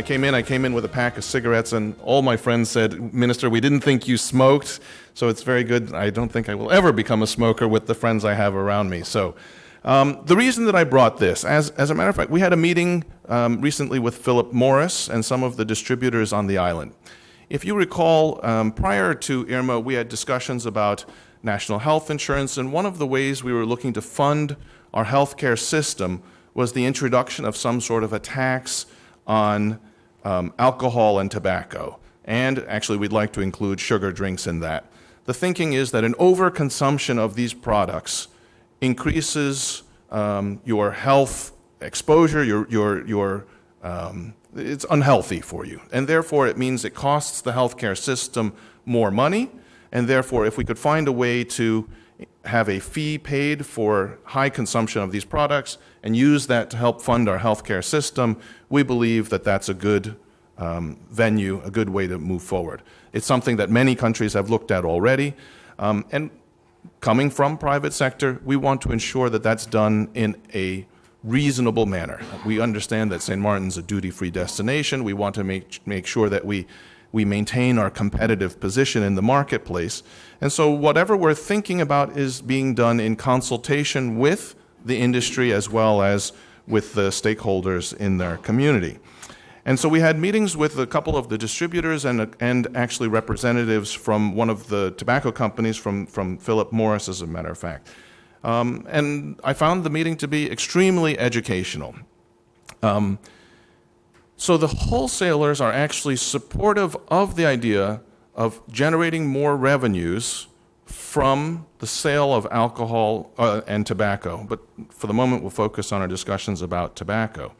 came in with a pack of cigarettes, and all my friends said, "Minister, we didn't think you smoked." So it's very good. I don't think I will ever become a smoker with the friends I have around me. So the reason that I brought this, as a matter of fact, we had a meeting recently with Philip Morris and some of the distributors on the island. If you recall, prior to Irma, we had discussions about national health insurance, and one of the ways we were looking to fund our healthcare system was the introduction of some sort of a tax on alcohol and tobacco. And actually, we'd like to include sugar drinks in that. The thinking is that an overconsumption of these products increases your health exposure, it's unhealthy for you. And therefore, it means it costs the healthcare system more money. And therefore, if we could find a way to have a fee paid for high consumption of these products and use that to help fund our healthcare system, we believe that that's a good venue, a good way to move forward. It's something that many countries have looked at already. And coming from private sector, we want to ensure that that's done in a reasonable manner. We understand that St. Martin's a duty-free destination. We want to make sure that we maintain our competitive position in the marketplace. And so whatever we're thinking about is being done in consultation with the industry as well as with the stakeholders in their community. And so we had meetings with a couple of the distributors and actually representatives from one of the tobacco companies, from Philip Morris, as a matter of fact. And I found the meeting to be extremely educational. So the wholesalers are actually supportive of the idea of generating more revenues from the sale of alcohol and tobacco. But for the moment, we'll focus on our discussions about tobacco.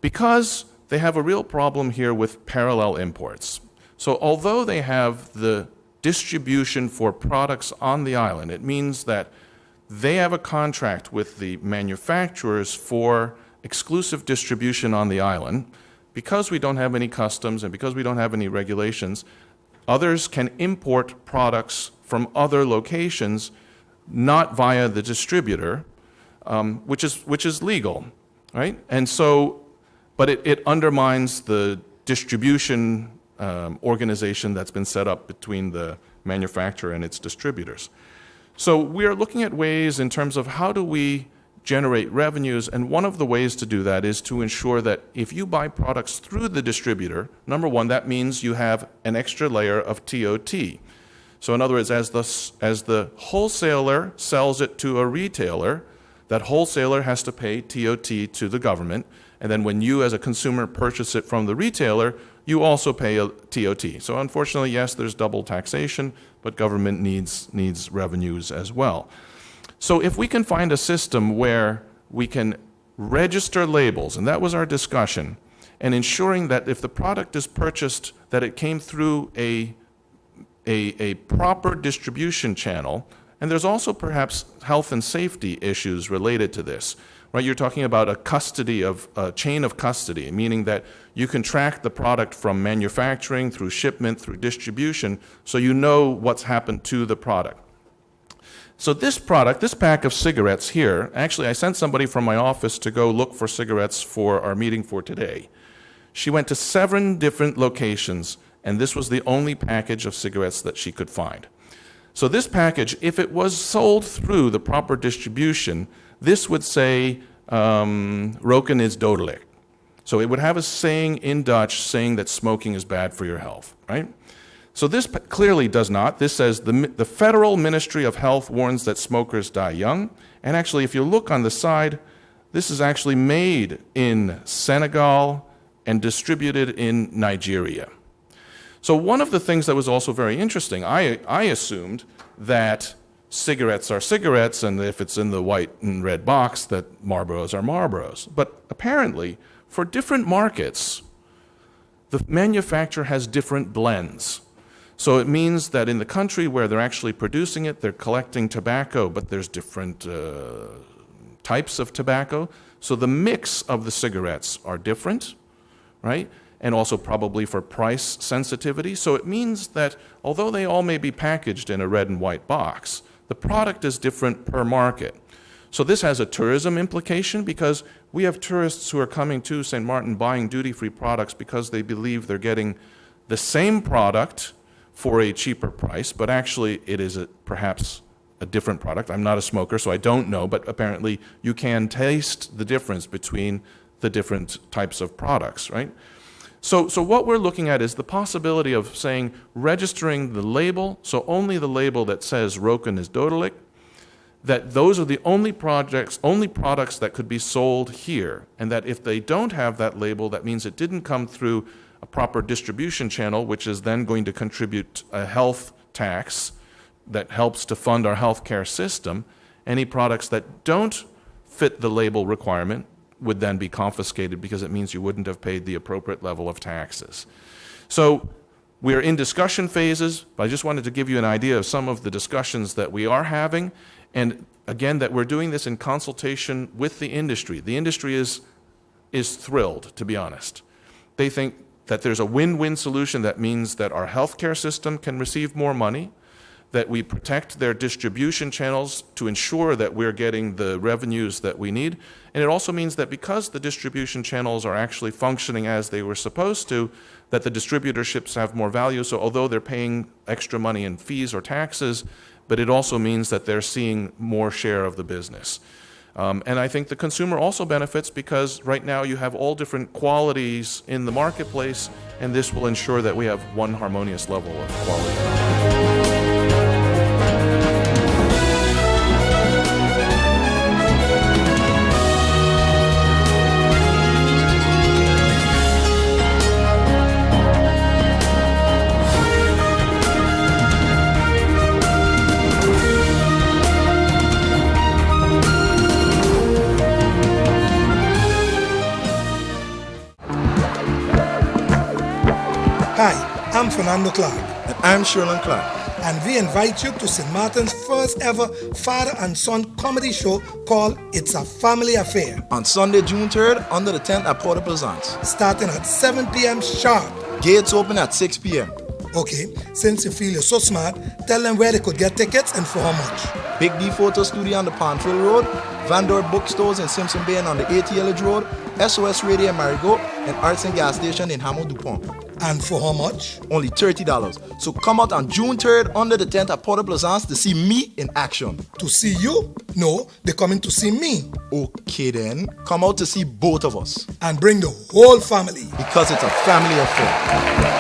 Because they have a real problem here with parallel imports. So although they have the distribution for products on the island, it means that they have a contract with the manufacturers for exclusive distribution on the island. Because we don't have any customs and because we don't have any regulations, others can import products from other locations, not via the distributor, which is legal, right? And so, but it undermines the distribution organization that's been set up between the manufacturer and its distributors. So we are looking at ways in terms of how do we generate revenues, and one of the ways to do that is to ensure that if you buy products through the distributor, number one, that means you have an extra layer of TOT. So in other words, as the wholesaler sells it to a retailer, that wholesaler has to pay TOT to the government, and then when you as a consumer purchase it from the retailer, you also pay a TOT. So unfortunately, yes, there's double taxation, but government needs revenues as well. So if we can find a system where we can register labels, and that was our discussion, and ensuring that if the product is purchased, that it came through a proper distribution channel, and there's also perhaps health and safety issues related to this, right? You're talking about a chain of custody, meaning that you can track the product from manufacturing through shipment, through distribution, so you know what's happened to the product. So this pack of cigarettes here, actually I sent somebody from my office to go look for cigarettes for our meeting for today. She went to 7 different locations, and this was the only package of cigarettes that she could find. So this package, if it was sold through the proper distribution, this would say, roken is dodelijk. So it would have a saying in Dutch saying that smoking is bad for your health, right? So this clearly does not. This says the Federal Ministry of Health warns that smokers die young. And actually, if you look on the side, this is actually made in Senegal and distributed in Nigeria. So one of the things that was also very interesting, I assumed that cigarettes are cigarettes, and if it's in the white and red box, that Marlboros are Marlboros. But apparently, for different markets, the manufacturer has different blends. So it means that in the country where they're actually producing it, they're collecting tobacco, but there's different types of tobacco. So the mix of the cigarettes are different, right? And also probably for price sensitivity. So it means that although they all may be packaged in a red and white box, the product is different per market. So this has a tourism implication because We have tourists who are coming to St. Martin buying duty-free products because they believe they're getting the same product for a cheaper price, but actually it is perhaps a different product. I'm not a smoker, so I don't know, but apparently you can taste the difference between the different types of products, right? So what we're looking at is the possibility of saying, registering the label, so only the label that says Roken is Dodelijk, that those are the only products that could be sold here, and that if they don't have that label, that means it didn't come through a proper distribution channel, which is then going to contribute a health tax that helps to fund our healthcare system. Any products that don't fit the label requirement would then be confiscated because it means you wouldn't have paid the appropriate level of taxes. So we're in discussion phases, but I just wanted to give you an idea of some of the discussions that we are having, and again, that we're doing this in consultation with the industry. The industry is thrilled, to be honest. They think that there's a win-win solution that means that our healthcare system can receive more money, that we protect their distribution channels to ensure that we're getting the revenues that we need. And it also means that because the distribution channels are actually functioning as they were supposed to, that the distributorships have more value. So although they're paying extra money in fees or taxes, but it also means that they're seeing more share of the business. And I think the consumer also benefits because right now you have all different qualities in the marketplace, and this will ensure that we have one harmonious level of quality. Hi, I'm Fernando Clark. And I'm Sherlyn Clark. And we invite you to St. Martin's first ever father and son comedy show called It's a Family Affair. On Sunday, June 3rd, under the tent at Port of Plaisance. Starting at 7 p.m. sharp. Gates open at 6 p.m. Okay, since you feel you're so smart, tell them where they could get tickets and for how much. Big D Photo Studio on the Pantville Road, Vandor Bookstores in Simpson Bay and on the 80 Elledge Road, SOS Radio in Marigot, and Arts and Gas Station in Hameau Dupont. And for how much? Only $30. So come out on June 3rd under the tent at Port of Plaisance to see me in action. To see you? No, they're coming to see me. Okay then, come out to see both of us. And bring the whole family. Because it's a family affair.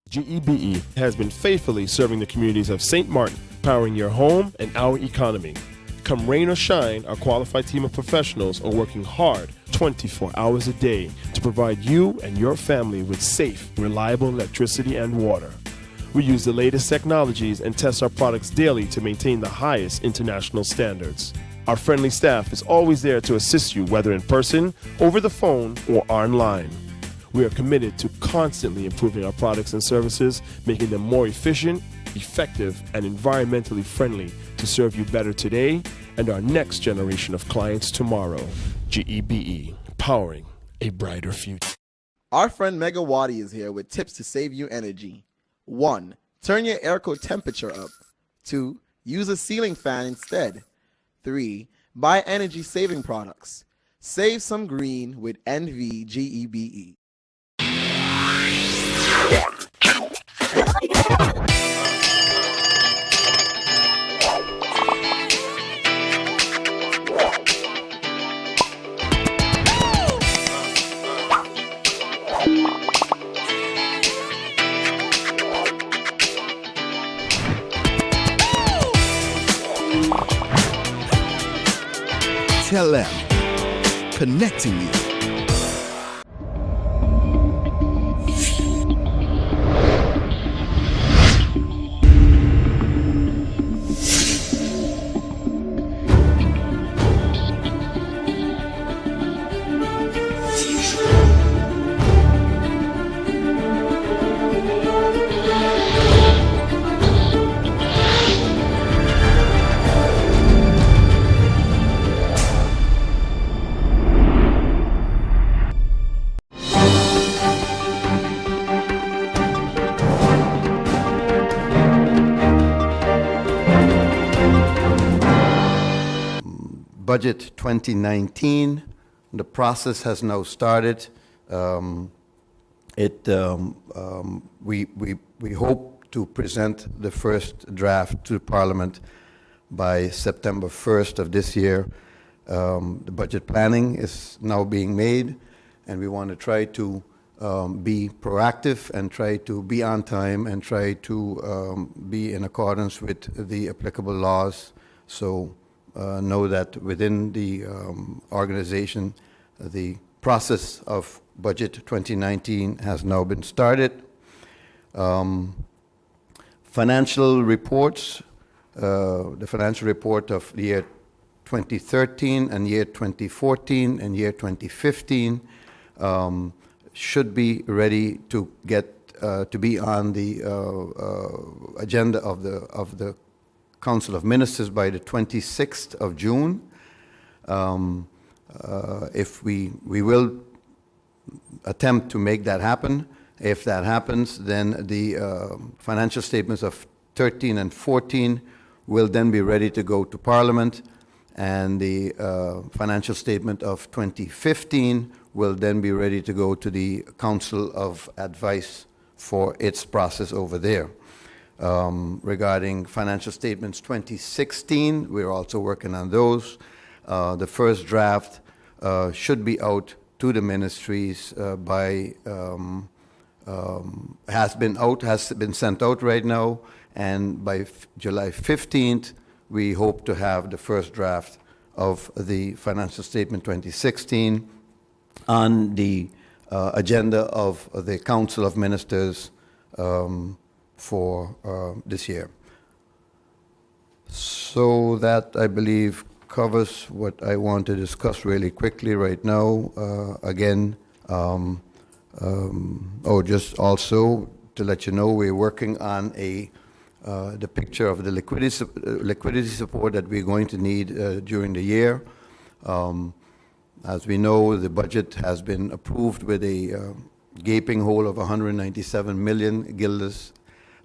GEBE has been faithfully serving the communities of St. Martin, powering your home and our economy. Come rain or shine, our qualified team of professionals are working hard 24 hours a day to provide you and your family with safe, reliable electricity and water. We use the latest technologies and test our products daily to maintain the highest international standards. Our friendly staff is always there to assist you, whether in person, over the phone, or online. We are committed to constantly improving our products and services, making them more efficient, effective, and environmentally friendly to serve you better today and our next generation of clients tomorrow. GEBE, powering a brighter future. Our friend Megawati is here with tips to save you energy. 1. Turn your airco temperature up. 2. Use a ceiling fan instead. 3. Buy energy-saving products. Save some green with NVGEBE. Tell them. Connecting you. Budget 2019. The process has now started. We hope to present the first draft to Parliament by September 1st of this year. The budget planning is now being made, and we want to try to be proactive and try to be on time and try to be in accordance with the applicable laws. So know that within the organization, the process of Budget 2019 has now been started. Financial reports, the financial report of the year 2013 and year 2014 and year 2015 should be ready to get to be on the agenda of the Council of Ministers by the 26th of June. If we will attempt to make that happen. If that happens, then the financial statements of 13 and 14 will then be ready to go to Parliament, and the financial statement of 2015 will then be ready to go to the Council of Advice for its process over there. Regarding financial statements 2016, we're also working on those. The first draft should be out to the ministries has been sent out right now, and by July 15th, we hope to have the first draft of the financial statement 2016 on the agenda of the Council of Ministers for this year. So that, I believe, covers what I want to discuss really quickly right now. Just also to let you know, we're working on the picture of the liquidity support that we're going to need during the year. As we know, the budget has been approved with a gaping hole of 197 million guilders.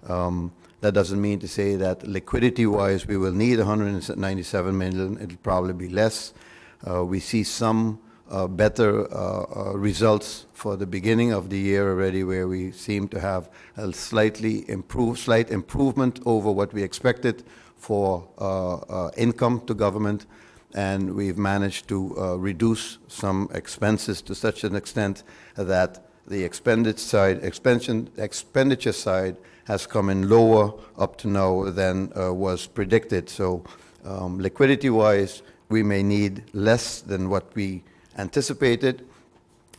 That doesn't mean to say that liquidity-wise we will need 197 million. It'll probably be less. We see some better results for the beginning of the year already, where we seem to have a slight improvement over what we expected for income to government, and we've managed to reduce some expenses to such an extent that the expenditure side has come in lower up to now than was predicted. So liquidity-wise, we may need less than what we anticipated,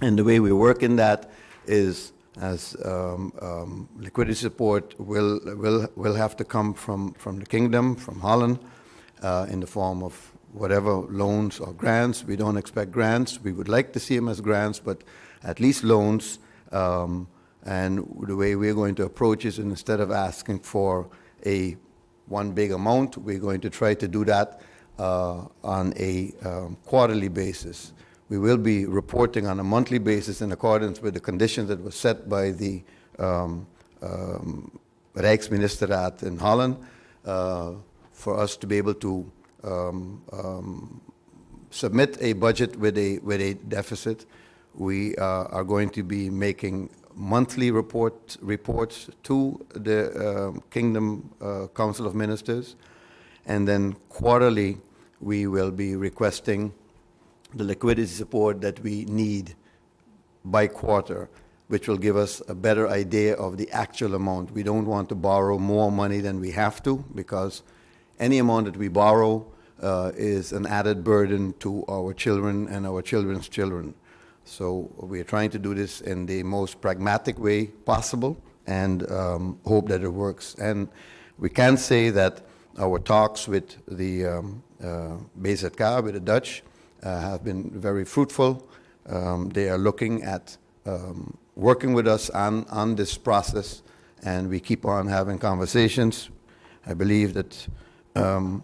and the way we work in that is as liquidity support will have to come from the Kingdom, from Holland, in the form of whatever loans or grants. We don't expect grants. We would like to see them as grants, but at least loans. And the way we're going to approach is, instead of asking for one big amount, we're going to try to do that on a quarterly basis. We will be reporting on a monthly basis in accordance with the conditions that were set by the Rijksministerraad in Holland for us to be able to submit a budget with a deficit. We are going to be making monthly reports to the Kingdom Council of Ministers, and then quarterly we will be requesting the liquidity support that we need by quarter, which will give us a better idea of the actual amount. We don't want to borrow more money than we have to, because any amount that we borrow is an added burden to our children and our children's children. So we are trying to do this in the most pragmatic way possible, and hope that it works. And we can say that our talks with the BZK, with the Dutch, have been very fruitful. They are looking at working with us on this process, and we keep on having conversations. I believe that the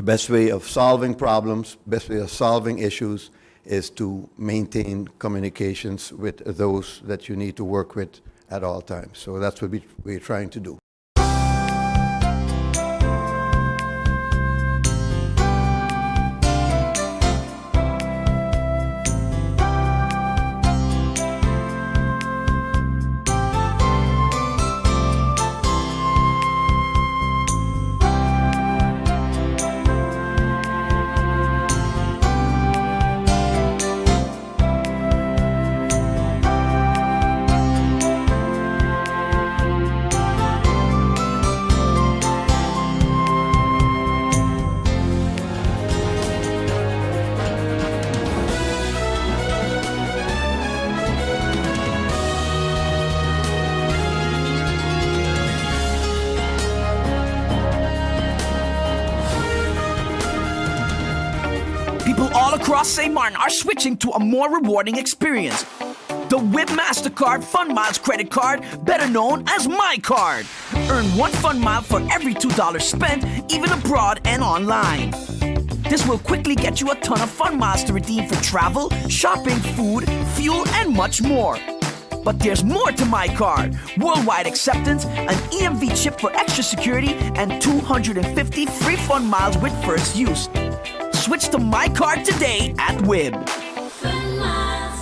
best way of solving problems, best way of solving issues, is to maintain communications with those that you need to work with at all times. So that's what we're trying to do. across St. Martin are switching to a more rewarding experience. The WIB MasterCard Fun Miles credit card, better known as My Card. Earn 1 fun mile for every $2 spent, even abroad and online. This will quickly get you a ton of fun miles to redeem for travel, shopping, food, fuel, and much more. But there's more to My Card. Worldwide acceptance, an EMV chip for extra security, and 250 free fun miles with first use. Switch to My Card today at WIB. Fun miles,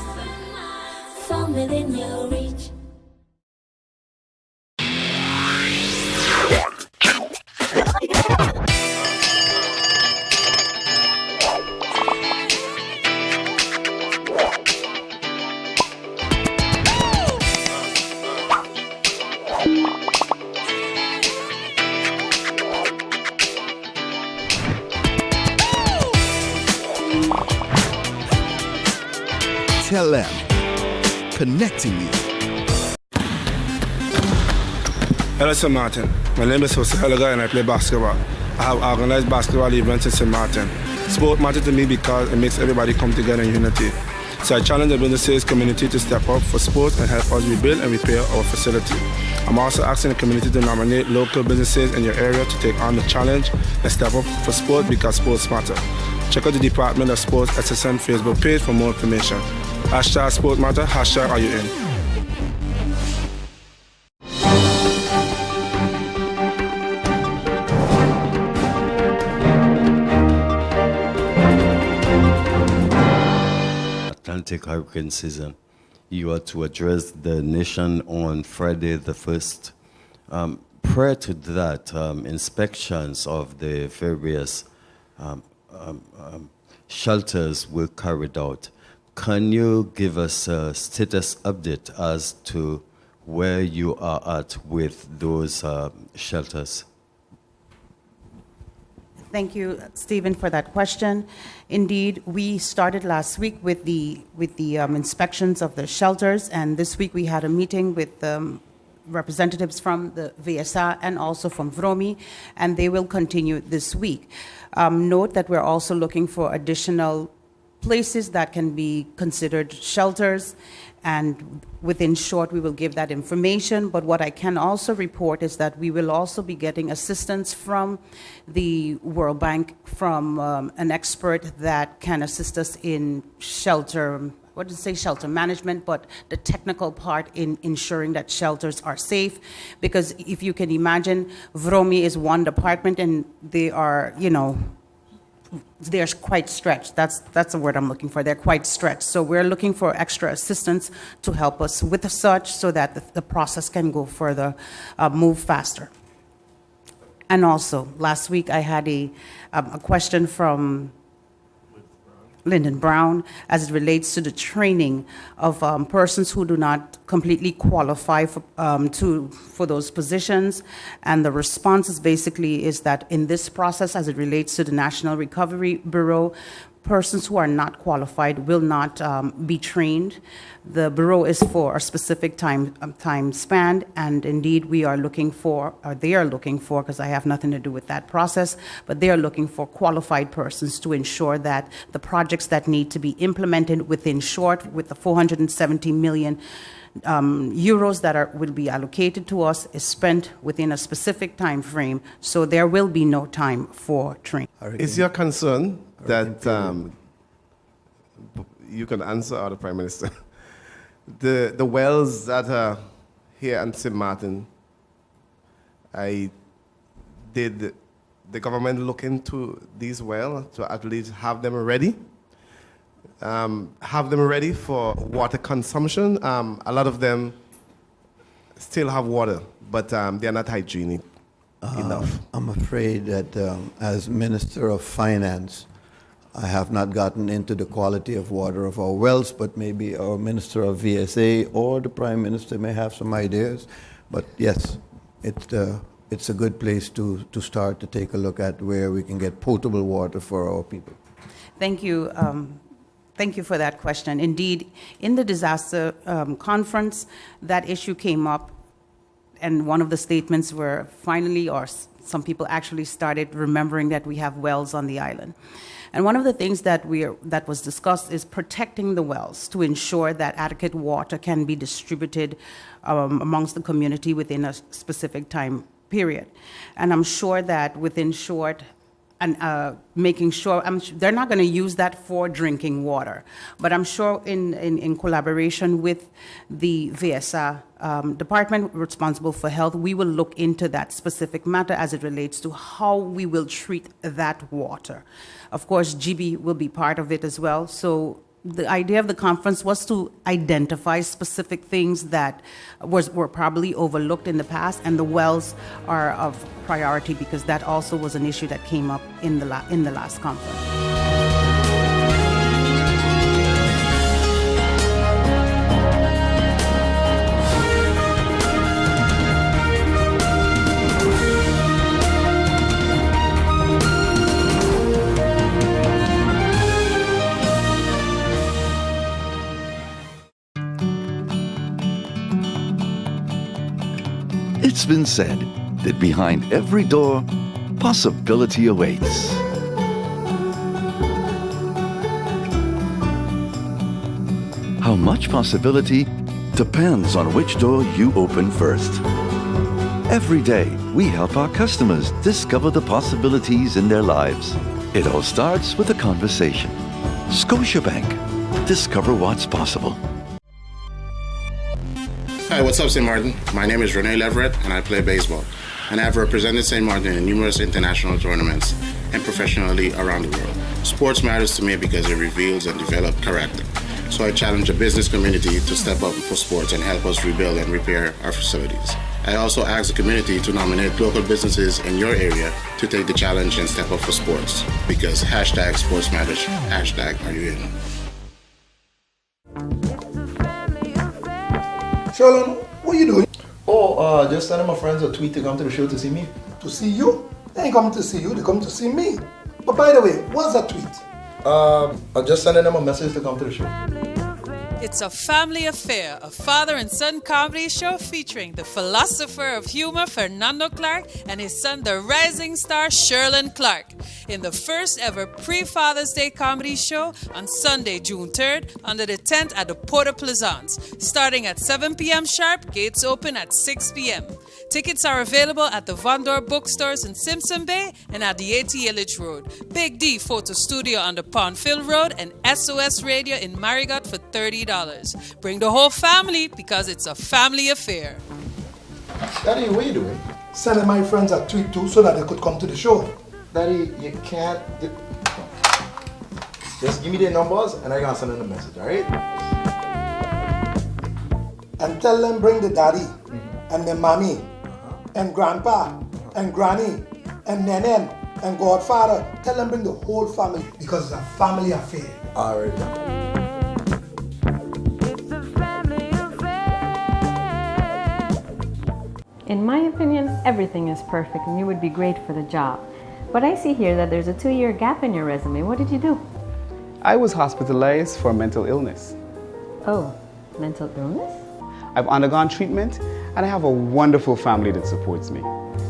from within your reach. Tell them. Connecting you. Hello, St. Martin. My name is Jose Helaga and I play basketball. I have organized basketball events in St. Martin. Sport matters to me because it makes everybody come together in unity. So I challenge the businesses community to step up for sports and help us rebuild and repair our facility. I'm also asking the community to nominate local businesses in your area to take on the challenge and step up for sport because sports matter. Check out the Department of Sports SXM Facebook page for more information. Hashtag Sport Matter, hashtag Are You In? Atlantic hurricane season. You are to address the nation on Friday the 1st. Prior to that, inspections of the various shelters were carried out. Can you give us a status update as to where you are at with those shelters? Thank you, Stephen, for that question. Indeed, we started last week with the inspections of the shelters, and this week we had a meeting with representatives from the VSA and also from VROMI, and they will continue this week. Note that we're also looking for additional places that can be considered shelters, and within short we will give that information. But what I can also report is that we will also be getting assistance from the World Bank, from an expert that can assist us in shelter management, but the technical part in ensuring that shelters are safe. Because if you can imagine, VROMI is one department and they are, they're quite stretched. That's the word I'm looking for. They're quite stretched. So we're looking for extra assistance to help us with such so that the process can go further, move faster. And also, last week I had a question from Lyndon Brown as it relates to the training of persons who do not completely qualify for those positions. And the response basically is that in this process, as it relates to the National Recovery Bureau, persons who are not qualified will not be trained. The Bureau is for a specific time span, and indeed we are looking for, or they are looking for, because I have nothing to do with that process, but they are looking for qualified persons to ensure that the projects that need to be implemented within short, with the 470 million euros that will be allocated to us, is spent within a specific time frame, so there will be no time for training. Is your concern that you can answer, or the Prime Minister, the wells that are here in St. Martin, did the government look into these wells to at least have them ready? Have them ready for water consumption? A lot of them still have water, but they're not hygienic enough. I'm afraid that as Minister of Finance, I have not gotten into the quality of water of our wells, but maybe our Minister of VSA or the Prime Minister may have some ideas. But yes, it's a good place to start to take a look at where we can get potable water for our people. Thank you. Thank you for that question. Indeed, in the disaster conference, that issue came up, and one of the statements were finally, or some people actually started remembering that we have wells on the island. And one of the things that was discussed is protecting the wells to ensure that adequate water can be distributed amongst the community within a specific time period. And I'm sure that within short, and making sure, they're not going to use that for drinking water, but I'm sure in collaboration with the VSA department responsible for health, we will look into that specific matter as it relates to how we will treat that water. Of course, GB will be part of it as well. So the idea of the conference was to identify specific things that were probably overlooked in the past, and the wells are of priority because that also was an issue that came up in the last conference. It's been said that behind every door, possibility awaits. How much possibility depends on which door you open first. Every day, we help our customers discover the possibilities in their lives. It all starts with a conversation. Scotiabank. Discover what's possible. Hi, what's up, St. Martin? My name is Rene Leverett, and I play baseball. And I've represented St. Martin in numerous international tournaments and professionally around the world. Sports matters to me because it reveals and develops character. So I challenge the business community to step up for sports and help us rebuild and repair our facilities. I also ask the community to nominate local businesses in your area to take the challenge and step up for sports. Because hashtag sports matters, hashtag are you in? Sherlon, what are you doing? Oh, just sending my friends a tweet to come to the show to see me. To see you? They ain't coming to see you, they come to see me. But by the way, what's that tweet? I'm just sending them a message to come to the show. It's a family affair, a father and son comedy show featuring the philosopher of humor Fernando Clark and his son, the rising star Sherlon Clark, in the first ever pre-Father's Day comedy show on Sunday, June 3rd, under the tent at the Porta Plaisance, starting at 7 p.m. sharp, gates open at 6 p.m. Tickets are available at the Vandor bookstores in Simpson Bay and at the 80 Illich Road, Big D Photo Studio on the Pondfield Road, and SOS Radio in Marigot for $30. Bring the whole family because it's a family affair. Daddy, what are you doing? Sending my friends a tweet too so that they could come to the show. Daddy, you can't. Just give me their numbers and I'm gonna send them a message, alright? And tell them bring the daddy and the mommy and grandpa and granny and nenen and godfather. Tell them bring the whole family because it's a family affair. Alright. In my opinion, everything is perfect and you would be great for the job. But I see here that there's a 2-year gap in your resume. What did you do? I was hospitalized for mental illness. Oh, mental illness? I've undergone treatment and I have a wonderful family that supports me.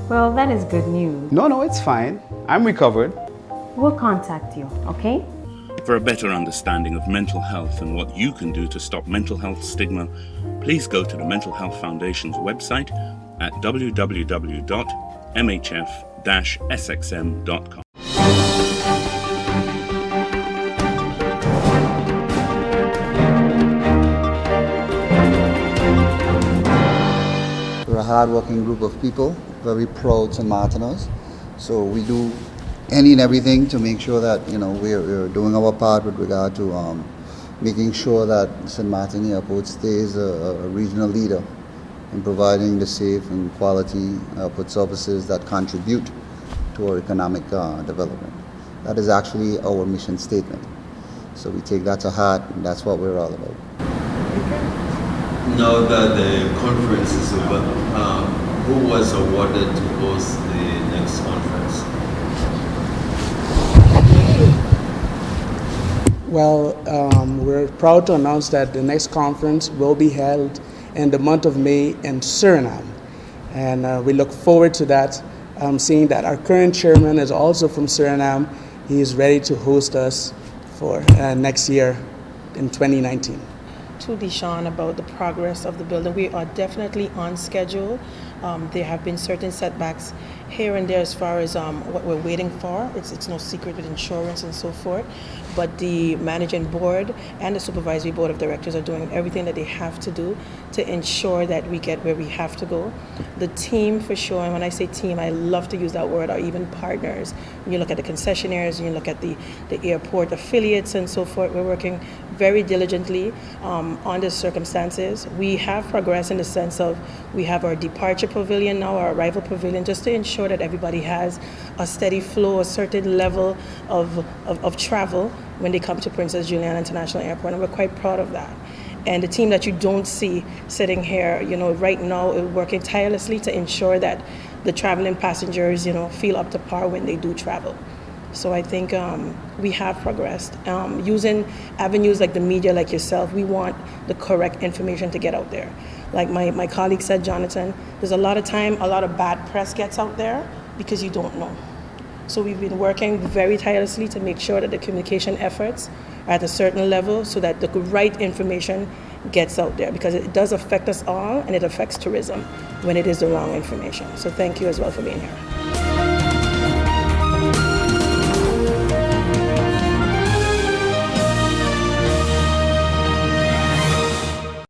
Well, that is good news. No, it's fine. I'm recovered. We'll contact you, okay? For a better understanding of mental health and what you can do to stop mental health stigma, please go to the Mental Health Foundation's website at www.mhf-sxm.com. We're a hard-working group of people, very proud St. Martiners. So we do any and everything to make sure that we're doing our part with regard to making sure that St. Martin Airport stays a regional leader in providing the safe and quality airport services that contribute to our economic development. That is actually our mission statement. So we take that to heart, and that's what we're all about. Now that the conference is over, who was awarded to host the next conference? Well, we're proud to announce that the next conference will be held in the month of May in Suriname. And we look forward to that, seeing that our current chairman is also from Suriname, he is ready to host us for next year in 2019. To Deshaun about the progress of the building, we are definitely on schedule. There have been certain setbacks here and there as far as what we're waiting for. It's no secret with insurance and so forth. But the managing board and the supervisory board of directors are doing everything that they have to do to ensure that we get where we have to go. The team, for sure, and when I say team, I love to use that word, are even partners. When you look at the concessionaires, when you look at the airport affiliates and so forth, we're working very diligently on the circumstances. We have progressed in the sense of we have our departure pavilion now, our arrival pavilion, just to ensure that everybody has a steady flow, a certain level of travel when they come to Princess Juliana International Airport, and we're quite proud of that. And the team that you don't see sitting here, right now is working tirelessly to ensure that the traveling passengers, feel up to par when they do travel. So I think we have progressed. Using avenues like the media, like yourself, we want the correct information to get out there. Like my colleague said, Jonathan, there's a lot of time, a lot of bad press gets out there because you don't know. So we've been working very tirelessly to make sure that the communication efforts are at a certain level so that the right information gets out there, because it does affect us all and it affects tourism when it is the wrong information. So thank you as well for being here.